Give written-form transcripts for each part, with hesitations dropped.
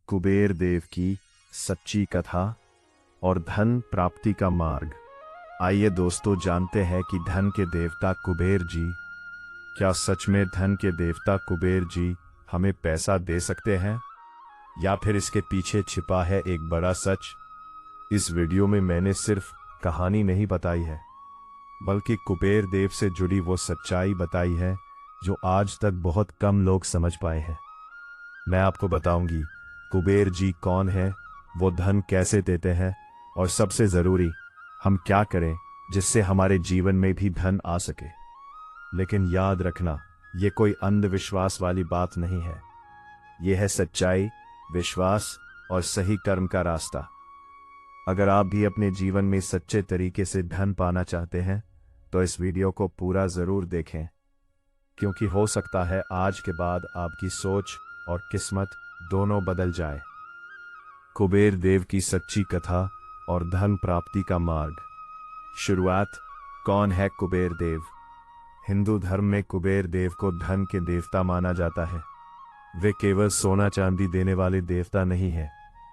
कुबेर देव की सच्ची कथा और धन प्राप्ति का मार्ग। आइए दोस्तों, जानते हैं कि धन के देवता कुबेर जी, क्या सच में धन के देवता कुबेर जी हमें पैसा दे सकते हैं, या फिर इसके पीछे छिपा है एक बड़ा सच। इस वीडियो में मैंने सिर्फ कहानी नहीं बताई है, बल्कि कुबेर देव से जुड़ी वो सच्चाई बताई है जो आज तक बहुत कम लोग समझ पाए हैं। मैं आपको बताऊंगी कुबेर जी कौन है, वो धन कैसे देते हैं, और सबसे जरूरी, हम क्या करें जिससे हमारे जीवन में भी धन आ सके। लेकिन याद रखना, ये कोई अंधविश्वास वाली बात नहीं है। ये है सच्चाई, विश्वास और सही कर्म का रास्ता। अगर आप भी अपने जीवन में सच्चे तरीके से धन पाना चाहते हैं तो इस वीडियो को पूरा जरूर देखें, क्योंकि हो सकता है आज के बाद आपकी सोच और किस्मत दोनों बदल जाए। कुबेर देव की सच्ची कथा और धन प्राप्ति का मार्ग। शुरुआत। कौन है कुबेर देव? हिंदू धर्म में कुबेर देव को धन के देवता माना जाता है। वे केवल सोना चांदी देने वाले देवता नहीं हैं,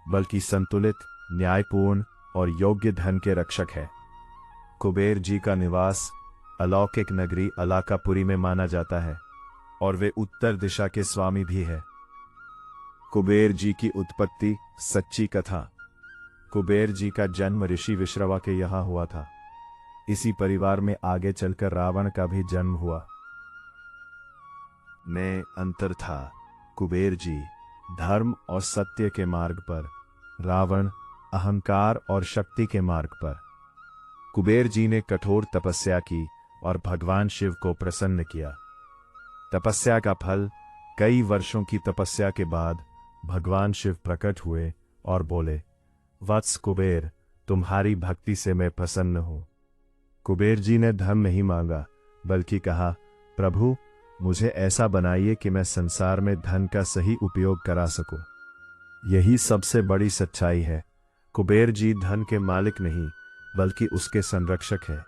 बल्कि संतुलित, न्यायपूर्ण और योग्य धन के रक्षक हैं। कुबेर जी का निवास अलौकिक नगरी अलाकापुरी में माना जाता है, और वे उत्तर दिशा के स्वामी भी हैं। कुबेर जी की उत्पत्ति। सच्ची कथा। कुबेर जी का जन्म ऋषि विश्रवा के यहाँ हुआ था। इसी परिवार में आगे चलकर रावण का भी जन्म हुआ। में अंतर था। कुबेर जी धर्म और सत्य के मार्ग पर, रावण अहंकार और शक्ति के मार्ग पर। कुबेर जी ने कठोर तपस्या की और भगवान शिव को प्रसन्न किया। तपस्या का फल, कई वर्षों की तपस्या के बाद भगवान शिव प्रकट हुए और बोले, वत्स कुबेर, तुम्हारी भक्ति से मैं प्रसन्न हूं। कुबेर जी ने धन नहीं मांगा, बल्कि कहा, प्रभु, मुझे ऐसा बनाइए कि मैं संसार में धन का सही उपयोग करा सकूं। यही सबसे बड़ी सच्चाई है। कुबेर जी धन के मालिक नहीं, बल्कि उसके संरक्षक हैं।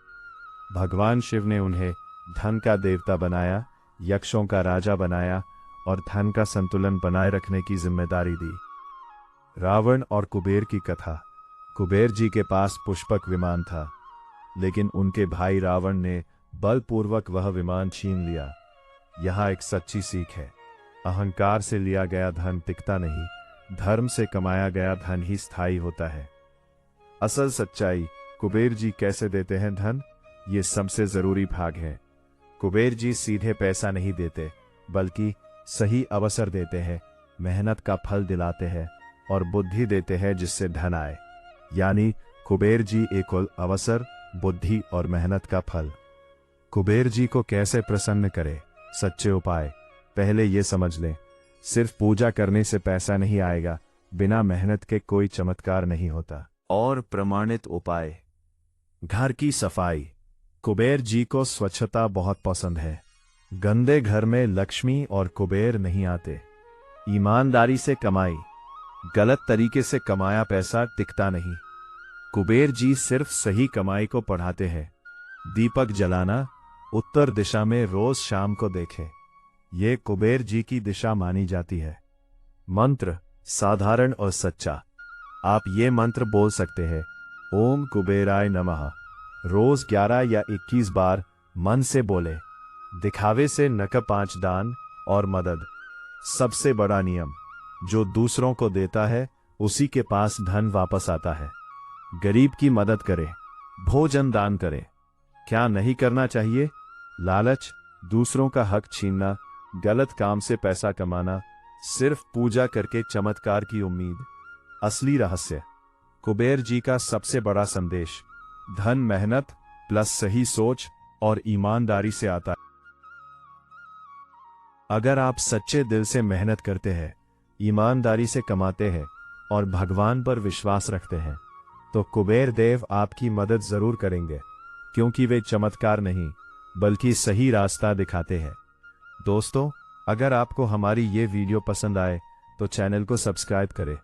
भगवान शिव ने उन्हें धन का देवता बनाया, यक्षों का राजा बनाया और धन का संतुलन बनाए रखने की जिम्मेदारी दी। रावण और कुबेर की कथा। कुबेर जी के पास पुष्पक विमान था, लेकिन उनके भाई रावण ने बलपूर्वक वह विमान छीन लिया। यहां एक सच्ची सीख है। अहंकार से लिया गया धन टिकता नहीं, धर्म से कमाया गया धन ही स्थायी होता है। असल सच्चाई, कुबेर जी कैसे देते हैं धन, ये सबसे जरूरी भाग है। कुबेर जी सीधे पैसा नहीं देते, बल्कि सही अवसर देते हैं, मेहनत का फल दिलाते हैं और बुद्धि देते हैं जिससे धन आए। यानी कुबेर जी इक्वल अवसर, बुद्धि और मेहनत का फल। कुबेर जी को कैसे प्रसन्न करें? सच्चे उपाय। पहले ये समझ लें, सिर्फ पूजा करने से पैसा नहीं आएगा, बिना मेहनत के कोई चमत्कार नहीं होता। और प्रमाणित उपाय। घर की सफाई। कुबेर जी को स्वच्छता बहुत पसंद है। गंदे घर में लक्ष्मी और कुबेर नहीं आते। ईमानदारी से कमाई। गलत तरीके से कमाया पैसा टिकता नहीं। कुबेर जी सिर्फ सही कमाई को पढ़ाते हैं। दीपक जलाना, उत्तर दिशा में रोज शाम को देखें, ये कुबेर जी की दिशा मानी जाती है। मंत्र साधारण और सच्चा। आप ये मंत्र बोल सकते हैं, ओम कुबेराय नमः। रोज 11 या 21 बार मन से बोले। दिखावे से न। 5 दान और मदद। सबसे बड़ा नियम, जो दूसरों को देता है उसी के पास धन वापस आता है। गरीब की मदद करें, भोजन दान करें। क्या नहीं करना चाहिए? लालच, दूसरों का हक छीनना, गलत काम से पैसा कमाना, सिर्फ पूजा करके चमत्कार की उम्मीद। असली रहस्य। कुबेर जी का सबसे बड़ा संदेश, धन मेहनत प्लस सही सोच और ईमानदारी से आता है। अगर आप सच्चे दिल से मेहनत करते हैं, ईमानदारी से कमाते हैं और भगवान पर विश्वास रखते हैं, तो कुबेर देव आपकी मदद जरूर करेंगे, क्योंकि वे चमत्कार नहीं, बल्कि सही रास्ता दिखाते हैं। दोस्तों, अगर आपको हमारी ये वीडियो पसंद आए तो चैनल को सब्सक्राइब करें